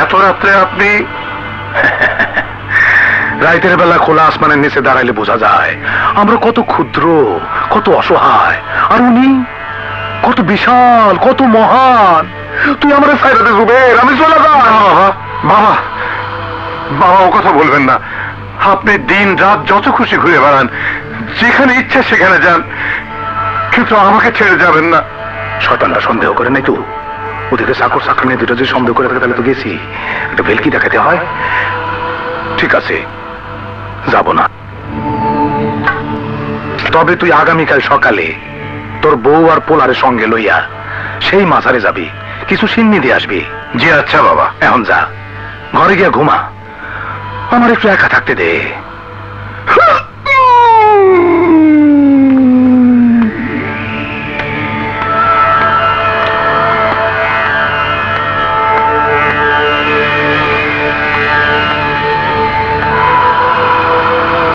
এত রাত্রে আপনি? রাতের বেলা খোলা আসমানের নিচে দাঁড়াইলে বোঝা যায় আমরা কত ক্ষুদ্র, কত অসহায়, আর উনি কত বিশাল, কত মহান। তুই আমার সাইডে জুবের, আমি চলে যা। বাবা বাবা, ও কথা বলবেন না। আপনি দিন রাত যত খুশি ঘুরে বেড়ান, যেখানে ইচ্ছা সেখানে যান, কিন্তু আমাকে ছেড়ে যাবেন না। শয়তানরা সন্দেহ করে নাই তো? ওদেরকে চাকর চাকরানি দুটো যদি সন্দেহ করে থাকে তাহলে তো গেছি, একটা ভেলকি দেখাতে হয়। ঠিক আছে, যাব না। তবে তুই আগামীকাল সকালে তোর বউ আর পোলারের সঙ্গে লইয়া সেই মাজারে যাবি, কিছু সিন্নি দিয়ে আসবি। জি আচ্ছা বাবা। এখন যা, ঘরে গিয়া ঘুমা, আমার একটু একা থাকতে দে।